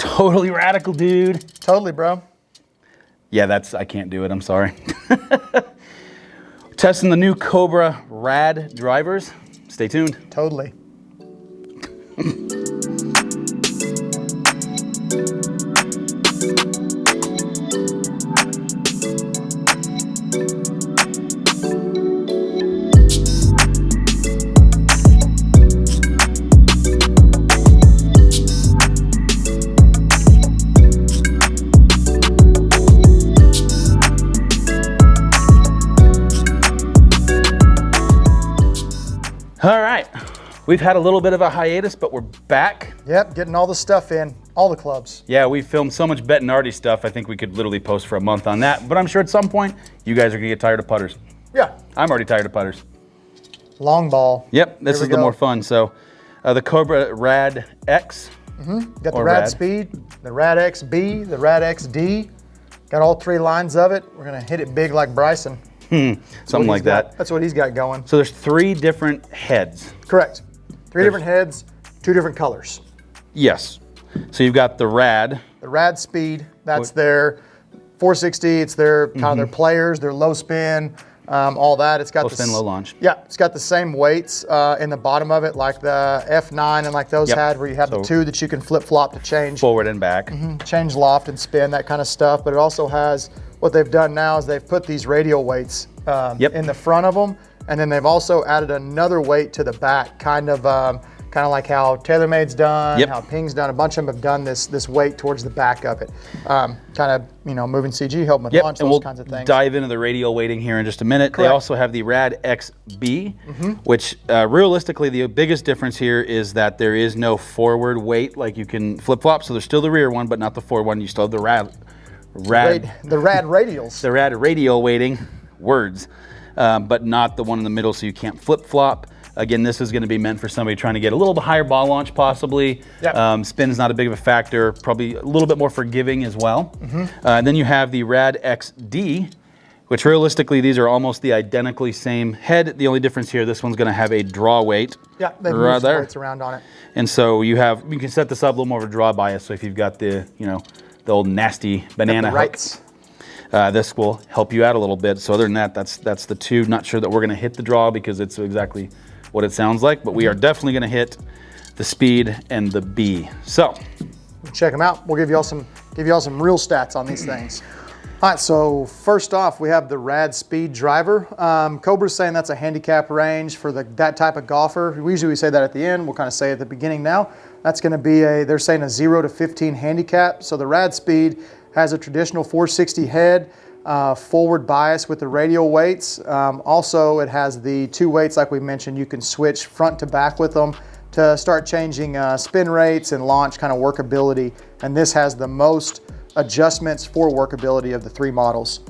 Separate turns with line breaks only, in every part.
Totally radical, dude.
Totally, bro.
Yeah, I can't do it, I'm sorry. Testing the new Cobra RAD Drivers. Stay tuned.
Totally.
All right, we've had a little bit of a hiatus, but we're back.
Yep, getting all the stuff in, all the clubs.
Yeah, we filmed so much Bettinardi stuff, I think we could literally post for a month on that, but I'm sure at some point, you guys are gonna get tired of putters.
Yeah.
I'm already tired of putters.
Long ball.
Yep, this is the more fun. So, the Cobra RAD X.
Got the RADSPEED, the RAD XB, the RAD XD. Got all 3 lines of it. We're gonna hit it big like Bryson.
Something like that.
That's what he's got going.
So there's 3 different heads.
Correct. 3 different heads, 2 different colors.
Yes. So you've got the RAD.
The RADSPEED, that's their 460. It's their kind of their players, their low spin, all that. It's got
Low spin, low launch.
Yeah, it's got the same weights in the bottom of it, like the F9 and like those had, where you have the 2 that you can flip flop to change
forward and back,
change loft and spin, that kind of stuff. But it also has, what they've done now is they've put these radial weights in the front of them, and then they've also added another weight to the back, kind of like how TaylorMade's done, how Ping's done. A bunch of them have done this weight towards the back of it, kind of moving CG, helping with launch, those kinds of things.
Dive into the radial weighting here in just a minute.
Correct.
They also have the RAD XB, which realistically the biggest difference here is that there is no forward weight like you can flip flop. So there's still the rear one, but not the forward one. You still have the RAD radials. The RAD radial weighting, words, but not the one in the middle, so you can't flip flop. Again, this is going to be meant for somebody trying to get a little bit higher ball launch, possibly. Spin is not a big of a factor, probably a little bit more forgiving as well. And then you have the RAD XD, which realistically, these are almost the identically same head. The only difference here, this one's going to have a draw weight.
Yeah, they've moved some weights around on it.
And so you can set this up a little more of a draw bias. So if you've got the, the old nasty banana hook, this will help you out a little bit. So other than that, that's the 2. Not sure that we're going to hit the draw because it's exactly what it sounds like, but we are definitely going to hit the speed and the B. So
check them out. We'll give you all some real stats on these things. All right, so first off, we have the RADSPEED Driver. Cobra's saying that's a handicap range for that type of golfer. Usually we say that at the end. We'll kind of say at the beginning now. That's going to be they're saying a 0 to 15 handicap. So the RADSPEED has a traditional 460 head, forward bias with the radial weights. Also, it has the 2 weights like we mentioned. You can switch front to back with them to start changing spin rates and launch kind of workability. And this has the most adjustments for workability of the 3 models.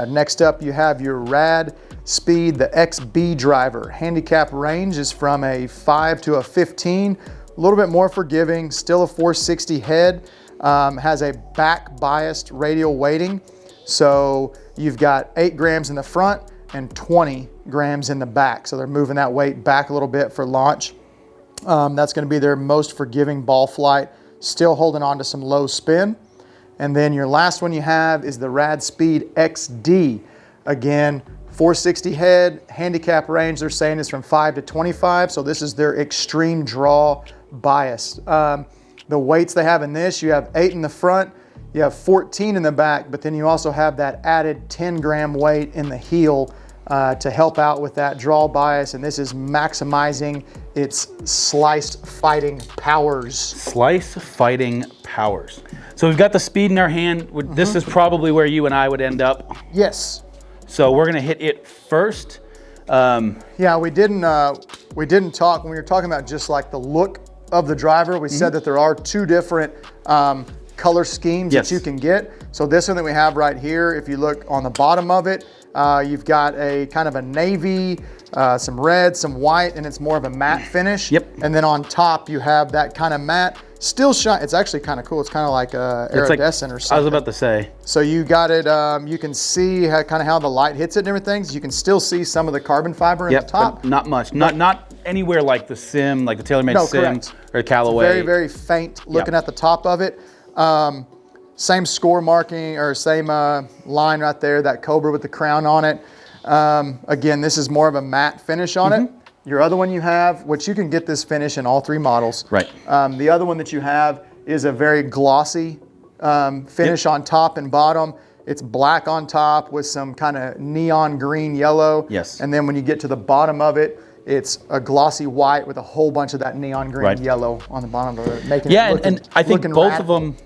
Next up, you have your RADSPEED, the XB driver. Handicap range is from a 5 to a 15, a little bit more forgiving, still a 460 head, has a back biased radial weighting. So you've got 8 grams in the front and 20 grams in the back. So they're moving that weight back a little bit for launch. That's going to be their most forgiving ball flight, still holding on to some low spin. And then your last one you have is the RADSPEED XD. Again, 460 head, handicap range they're saying is from 5 to 25. So this is their extreme draw bias. The weights they have in this, you have 8 in the front, you have 14 in the back, but then you also have that added 10 gram weight in the heel to help out with that draw bias, and this is maximizing its sliced fighting powers. Slice fighting powers. So we've got the speed in our hand. This is probably where you and I would end up. Yes. So we're gonna hit it first. Yeah, we didn't talk, when we were talking about just like the look of the driver, we said that there are 2 different color schemes that you can get. So this one that we have right here, if you look on the bottom of it, you've got a kind of a navy, some red, some white, and it's more of a matte finish. And then on top you have that kind of matte. Still shine. It's actually kind of cool. It's kind of like iridescent or something.
I was about to say.
So you got it. You can see kind of how the light hits it and everything. So you can still see some of the carbon fiber in the top.
Not much. Not anywhere like the Sim, like the TaylorMade Sim
correct.
or Callaway.
Very, very faint looking at the top of it. Same score marking or same line right there, that Cobra with the crown on it. Again, this is more of a matte finish on it. Your other one you have, which you can get this finish in all 3 models.
Right.
The other one that you have is a very glossy finish on top and bottom. It's black on top with some kind of neon green yellow.
Yes.
And then when you get to the bottom of it, it's a glossy white with a whole bunch of that neon green yellow on the bottom of it, making it looking,
and I think both of them,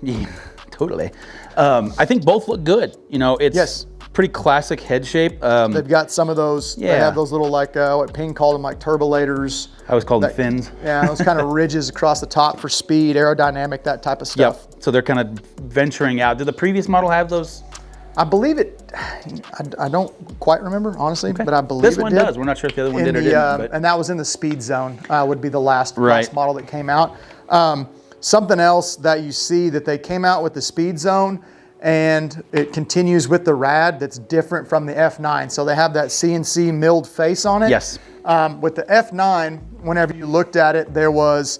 totally. I think both look good. You know, it's pretty classic head shape.
They've got some of those. They have those little like what Ping called them, like turbulators.
I always called them fins.
Yeah, those kind of ridges across the top for speed, aerodynamic, that type of stuff.
Yep. So they're kind of venturing out. Did the previous model have those?
I believe it. I don't quite remember, honestly, but I believe
this
it
one
did.
does. We're not sure if the other one did or didn't. But.
And that was in the speed zone. Would be the last model that came out. Something else that you see that they came out with the speed zone, and it continues with the RAD that's different from the F9. So they have that CNC milled face on it.
Yes.
With the F9, whenever you looked at it, there was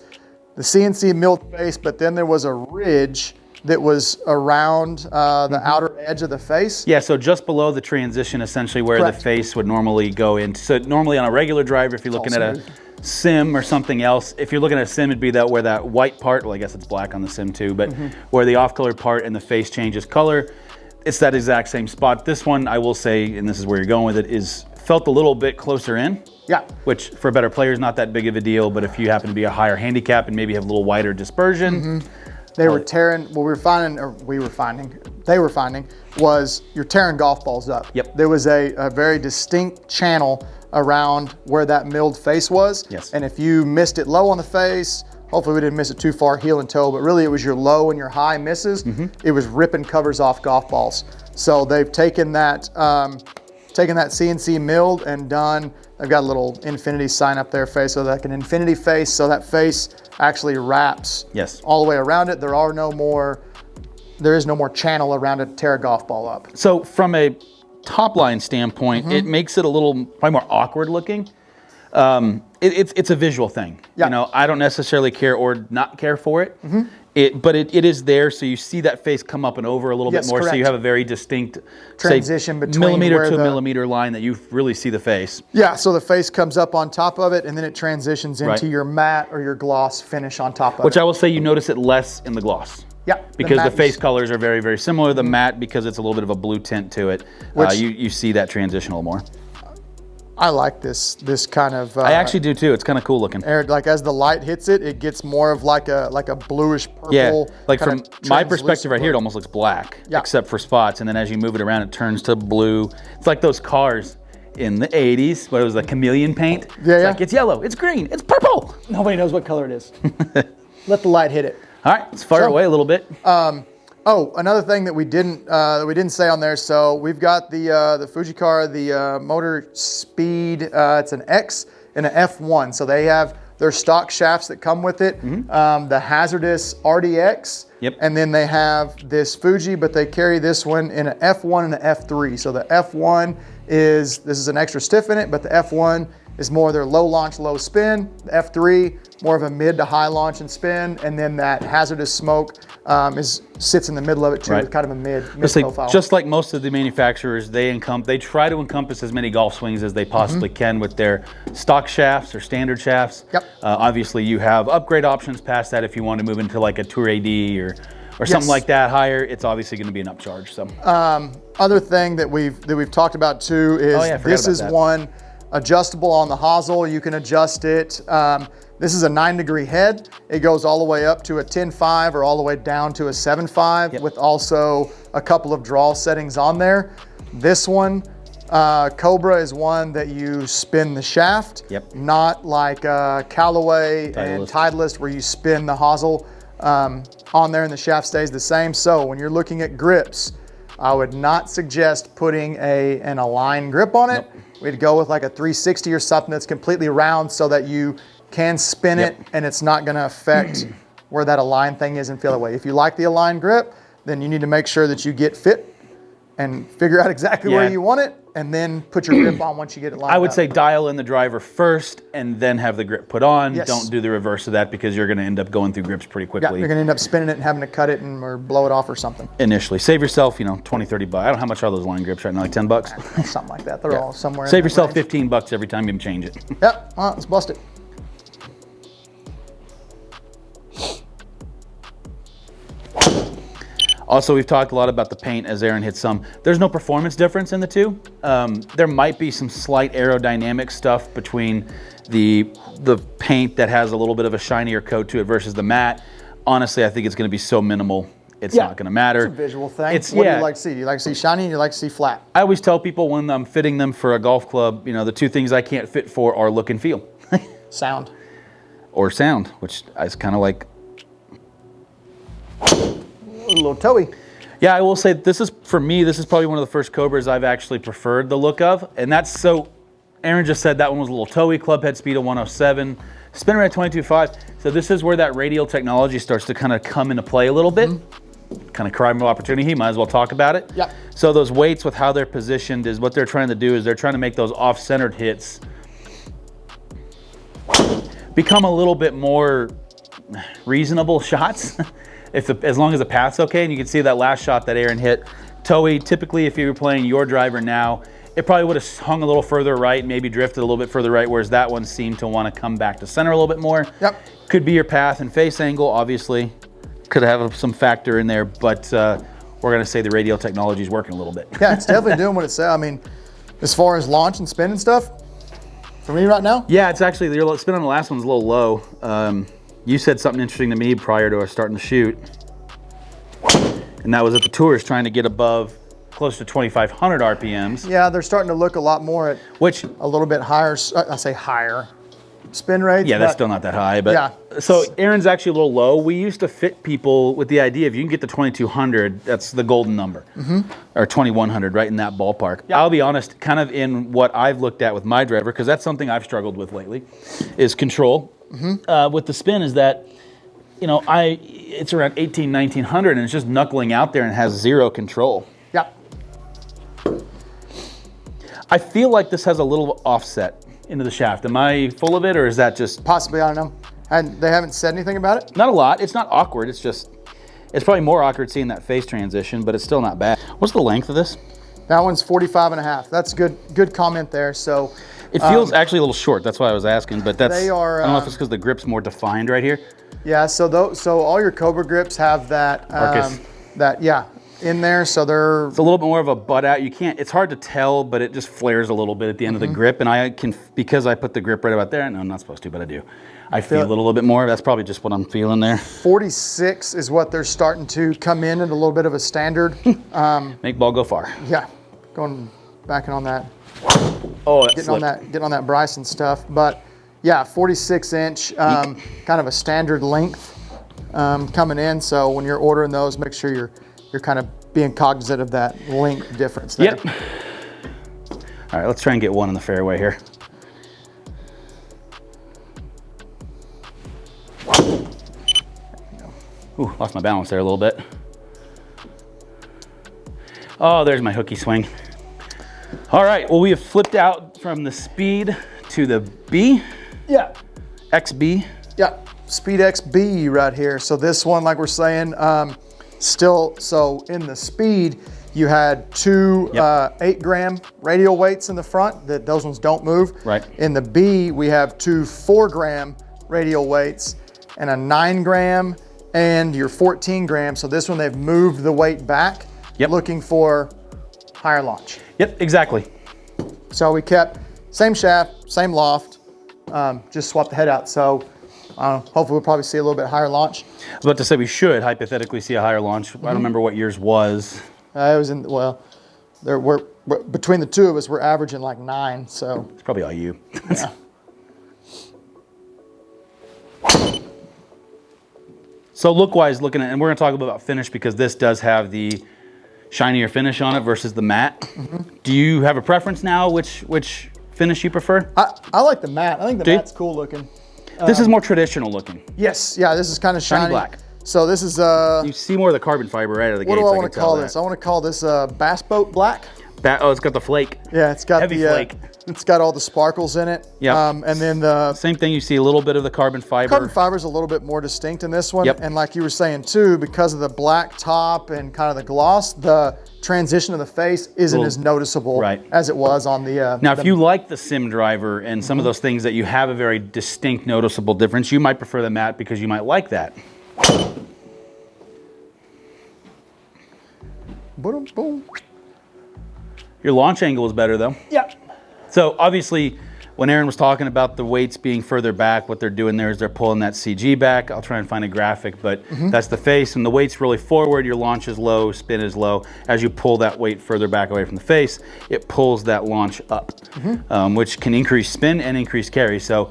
the CNC milled face, but then there was a ridge that was around the outer edge of the face.
Yeah, so just below the transition, essentially where the face would normally go in. So normally on a regular driver, if you're looking at a Sim or something else, if you're looking at a Sim, it'd be that where that white part, well, I guess it's black on the Sim too, but where the off-colored part and the face changes color, it's that exact same spot. This one, I will say, and this is where you're going with it, is felt a little bit closer in.
Yeah.
Which for better players, not that big of a deal, but if you happen to be a higher handicap and maybe have a little wider dispersion.
They were tearing, what we were finding, or they were finding, was you're tearing golf balls up.
Yep.
There was a very distinct channel around where that milled face was.
Yes.
And if you missed it low on the face, hopefully we didn't miss it too far heel and toe, but really it was your low and your high misses. It was ripping covers off golf balls. So they've taken that CNC milled and done, they've got a little infinity sign up there face, so like an infinity face, so that face actually wraps all the way around it. There is no more channel around it to tear a golf ball up.
So from a top line standpoint, it makes it a little probably more awkward looking. It's a visual thing. You know, I don't necessarily care or not care for it. But it is there, so you see that face come up and over a little bit more, so you have a very distinct
transition between
millimeter to millimeter line that you really see the face.
Yeah, so the face comes up on top of it, and then it transitions into your matte or your gloss finish on top of it.
Which I will say you notice it less in the gloss.
Yeah.
Because the face colors are very, very similar. The matte, because it's a little bit of a blue tint to it, you see that transition a little more.
I like this kind of.
I actually do too. It's kind of cool looking.
Like as the light hits it, it gets more of like a bluish purple.
Yeah, like from my perspective right here, it almost looks black, except for spots. And then as you move it around, it turns to blue. It's like those cars in the 80s, what it was, the chameleon paint. It's like, it's yellow, it's green, it's purple.
Nobody knows what color it is. Let the light hit it.
All right, let's fire away a little bit.
Oh, another thing that we didn't say on there. So we've got the Fujikara, the motor speed. It's an X and an F1. So they have their stock shafts that come with it. The hazardous RDX.
Yep.
And then they have this Fuji, but they carry this one in an F1 and an F3. So the F1 this is an extra stiff in it, but the F1 is more their low launch, low spin. The F3, more of a mid to high launch and spin. And then that hazardous smoke sits in the middle of it too, with kind of a mid profile.
Just like most of the manufacturers, they try to encompass as many golf swings as they possibly can with their stock shafts or standard shafts.
Yep.
Obviously, you have upgrade options past that if you want to move into like a Tour AD or something like that higher. It's obviously going to be an upcharge. So
other thing that we've talked about too is this is one adjustable on the hosel. You can adjust it. This is a 9-degree head. It goes all the way up to a 10.5 or all the way down to a 7.5 with also a couple of draw settings on there. This one, Cobra, is one that you spin the shaft, not like Callaway and Titleist where you spin the hosel on there and the shaft stays the same. So when you're looking at grips, I would not suggest putting an aligned grip on it. We'd go with like a 360 or something that's completely round so that you can spin it and it's not going to affect where that align thing is and feel that way. If you like the align grip, then you need to make sure that you get fit and figure out exactly where you want it, and then put your grip on once you get it lined up.
I would say dial in the driver first and then have the grip put on.
Yes.
Don't do the reverse of that because you're going to end up going through grips pretty quickly.
Yeah, you're going to end up spinning it and having to cut it or blow it off or something.
Initially. Save yourself, you know, 20, 30 bucks. I don't know how much are those line grips right now, like 10 bucks?
Something like that. They're all somewhere
Save
in that
yourself
range.
15 bucks every time you change it.
Yep, all right, let's bust it.
Also, we've talked a lot about the paint as Aaron hit some. There's no performance difference in the two. There might be some slight aerodynamic stuff between the paint that has a little bit of a shinier coat to it versus the matte. Honestly, I think it's going to be so minimal, it's not going to matter.
It's a visual thing.
What
do you like to see? Do you like to see shiny or do you like to see flat?
I always tell people when I'm fitting them for a golf club, you know, the two things I can't fit for are look and feel.
Sound.
Or sound, which is kind of like...
A little toey.
Yeah, I will say this is, for me, this is probably one of the first Cobras I've actually preferred the look of. And that's so, Aaron just said that one was a little toey, club head speed of 107, spin rate 22.5. So this is where that radial technology starts to kind of come into play a little bit. Kind of crime of opportunity, might as well talk about it.
Yep.
So those weights with how they're positioned is what they're trying to do is they're trying to make those off-centered hits become a little bit more reasonable shots. As long as the path's okay, and you can see that last shot that Aaron hit. Toey, typically if you were playing your driver now, it probably would have hung a little further right, maybe drifted a little bit further right, whereas that one seemed to want to come back to center a little bit more.
Yep.
Could be your path and face angle, obviously. Could have some factor in there, but we're going to say the radial technology is working a little bit.
Yeah, it's definitely doing what it said. I mean, as far as launch and spin and stuff, for me right now?
Yeah, it's actually, the spin on the last one's a little low. You said something interesting to me prior to us starting to shoot, and that was that the tour is trying to get above close to 2,500 RPMs.
Yeah, they're starting to look a lot more at
which
a little bit higher, I say higher, spin rates.
Yeah, that's still not that high, but
yeah.
So Aaron's actually a little low. We used to fit people with the idea if you can get to 2,200, that's the golden number, or 2,100, right in that ballpark. Yep. I'll be honest, kind of in what I've looked at with my driver, because that's something I've struggled with lately, is control. With the spin is that, you know, it's around 1,800, 1,900 and it's just knuckling out there and has zero control.
Yep.
I feel like this has a little offset into the shaft. Am I full of it, or is that just...
Possibly, I don't know. And they haven't said anything about it?
Not a lot. It's not awkward. It's just, it's probably more awkward seeing that face transition, but it's still not bad. What's the length of this?
That one's 45.5. That's good comment there. So
it feels actually a little short. That's why I was asking, but that's,
they are,
I don't know if it's because the grip's more defined right here.
Yeah, so all your Cobra grips have that, in there, so they're...
It's a little bit more of a butt out. You can't, it's hard to tell, but it just flares a little bit at the end of the grip, and I can, because I put the grip right about there, no, I'm not supposed to, but I do. I feel it a little bit more. That's probably just what I'm feeling there.
46 is what they're starting to come in at a little bit of a standard.
Make ball go far.
Yeah, backing on that.
Oh, that
getting on that Bryson stuff, but yeah, 46-inch, kind of a standard length coming in. So when you're ordering those, make sure you're kind of being cognizant of that length difference there.
Yep. All right, let's try and get one in the fairway here. Ooh, lost my balance there a little bit. Oh, there's my hooky swing. All right, well, we have flipped out from the speed to the B.
Yeah.
XB.
Yeah, Speed XB right here. So this one, like we're saying, so in the speed, you had two 8-gram radial weights in the front. Those ones don't move.
Right.
In the B, we have two 4-gram radial weights and a 9-gram and your 14-gram. So this one, they've moved the weight back, looking for higher launch.
Yep, exactly.
So we kept same shaft, same loft, just swapped the head out. So hopefully we'll probably see a little bit higher launch.
I was about to say we should hypothetically see a higher launch. I don't remember what yours was.
It was we're between the two of us, we're averaging like 9. So
it's probably all you.
Yeah.
So look-wise, looking at, and we're going to talk about finish because this does have the shinier finish on it versus the matte. Do you have a preference now which finish you prefer?
I like the matte. I think the matte's cool looking.
This is more traditional looking.
Yes, yeah, this is kind of shiny.
Black.
So this is
You see more of the carbon fiber right out of the gate.
what do I want to call this? I want to call this bass boat black.
Oh, it's got the flake.
Yeah, it's got
Heavy
the
flake.
It's got all the sparkles in it.
Yeah.
And then the
Same thing, you see a little bit of the carbon fiber.
carbon fiber is a little bit more distinct in this one.
Yep.
And like you were saying too, because of the black top and kind of the gloss, the transition of the face isn't as noticeable as it was on the
Now, if you like the sim driver and some of those things that you have a very distinct, noticeable difference, you might prefer the matte because you might like that.
boom, boom.
Your launch angle is better though.
Yeah.
So obviously, when Aaron was talking about the weights being further back, what they're doing there is they're pulling that CG back. I'll try and find a graphic, but that's the face, and the weight's really forward. Your launch is low, spin is low. As you pull that weight further back away from the face, it pulls that launch up, which can increase spin and increase carry. So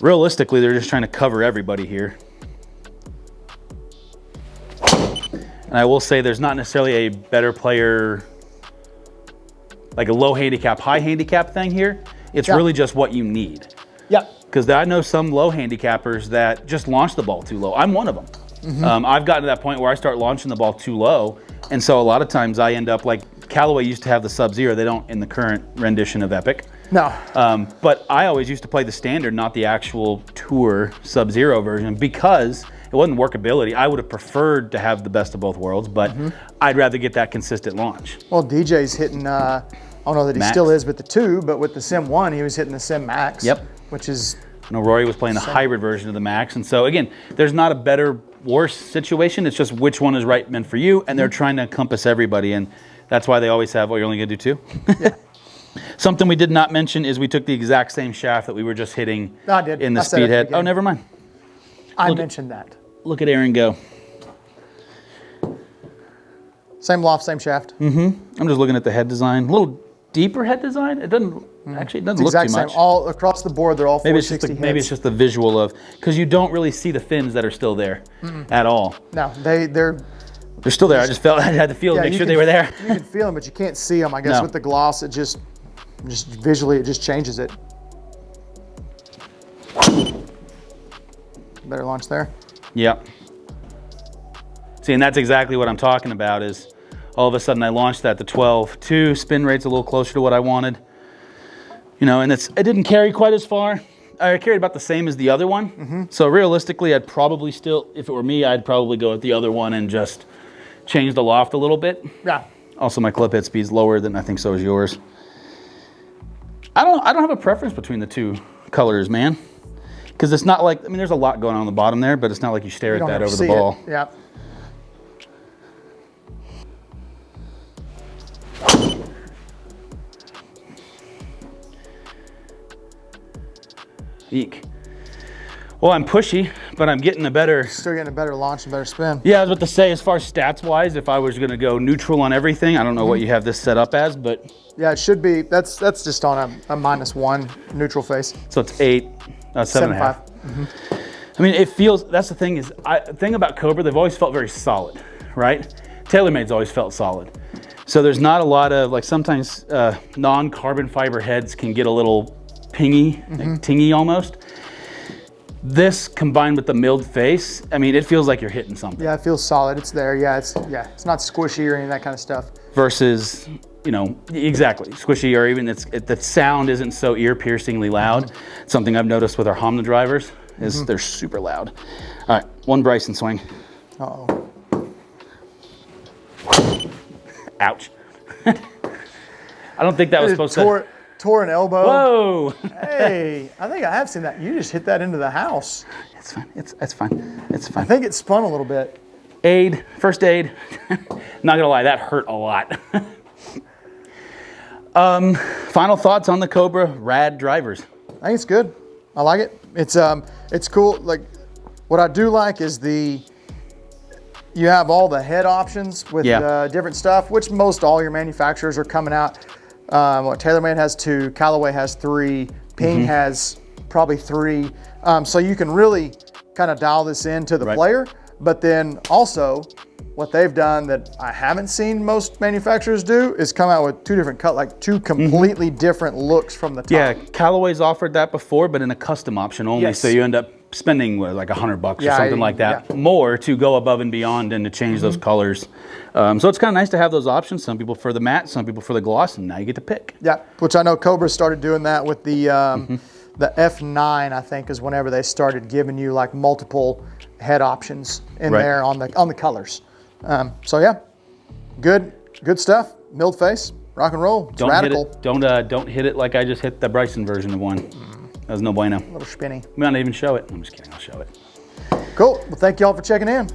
realistically, they're just trying to cover everybody here. And I will say there's not necessarily a better player, like a low handicap, high handicap thing here. It's really just what you need.
Yeah.
Because I know some low handicappers that just launch the ball too low. I'm one of them. I've gotten to that point where I start launching the ball too low. And so a lot of times I end up like Callaway used to have the Sub-Zero. They don't in the current rendition of Epic.
No.
But I always used to play the standard, not the actual Tour Sub-Zero version, because it wasn't workability. I would have preferred to have the best of both worlds, but I'd rather get that consistent launch.
Well, DJ's hitting, I don't know that he still is with the 2, but with the Sim 1, he was hitting the Sim Max.
Yep.
Which is...
No, Rory was playing the hybrid version of the Max. And so again, there's not a better, worse situation. It's just which one is right meant for you. And they're trying to encompass everybody. And that's why they always have, oh, you're only gonna do 2? Yeah. Something we did not mention is we took the exact same shaft that we were just hitting in the Speedhead. Oh, never mind.
I mentioned that.
Look at Aaron go.
Same loft, same shaft.
I'm just looking at the head design. A little deeper head design. It doesn't actually, it doesn't look too much.
Same. All across the board, they're all 460 heads.
Maybe it's just the visual of, because you don't really see the fins that are still there at all.
No, they're
still there. I just felt I had to feel to make sure they were there.
You can feel them, but you can't see them. I guess with the gloss, it just visually, it just changes it. Better launch there.
Yep. See, and that's exactly what I'm talking about is all of a sudden I launched that to 12.2, spin rate's a little closer to what I wanted. You know, and it didn't carry quite as far. I carried about the same as the other one. So realistically, I'd probably still, if it were me, I'd probably go with the other one and just change the loft a little bit.
Yeah.
Also, my clip head speed's lower than I think so is yours. I don't have a preference between the two colors, man. Because it's not like, I mean, there's a lot going on the bottom there, but it's not like you stare at that over the ball.
Yeah.
Eek. Well, I'm pushy, but I'm getting a better...
Still getting a better launch and better spin.
Yeah, I was about to say, as far as stats-wise, if I was going to go neutral on everything, I don't know what you have this set up as, but...
Yeah, it should be, that's just on a -1 neutral face.
So it's 8, 7.5. I mean, it feels, that's the thing is, the thing about Cobra, they've always felt very solid, right? TaylorMade's always felt solid. So there's not a lot of, like sometimes non-carbon fiber heads can get a little pingy, like tingy almost. This combined with the milled face, I mean, it feels like you're hitting something.
Yeah, it feels solid. It's there. Yeah, it's not squishy or any of that kind of stuff.
Versus, you know, exactly squishy, or even the sound isn't so ear-piercingly loud. Something I've noticed with our Honda drivers is they're super loud. All right, one Bryson swing.
Uh-oh.
Ouch. I don't think that was supposed to.
Tore an elbow.
Whoa.
Hey, I think I have seen that. You just hit that into the house.
It's fine. It's fine. It's fine.
I think it spun a little bit.
First aid. Not gonna lie, that hurt a lot. Final thoughts on the Cobra RAD Drivers.
I think it's good. I like it. It's cool. Like, what I do like is you have all the head options with different stuff, which most all your manufacturers are coming out. What TaylorMade has 2, Callaway has 3, Ping has probably 3. So you can really kind of dial this in to the player, but then also what they've done that I haven't seen most manufacturers do is come out with two different like two completely different looks from the top.
Yeah, Callaway's offered that before, but in a custom option only.
Yes.
So you end up spending what, like $100 or something like that more to go above and beyond and to change those colors. So it's kind of nice to have those options. Some people for the matte, some people for the gloss, and now you get to pick.
Yeah, which I know Cobra started doing that with the F9, I think, is whenever they started giving you like multiple head options in there on the colors. So yeah, good stuff. Milled face, rock and roll. It's radical.
Don't hit it like I just hit the Bryson version of one. That was no bueno.
A little spinny.
We might not even show it. I'm just kidding. I'll show it.
Cool. Well, thank you all for checking in.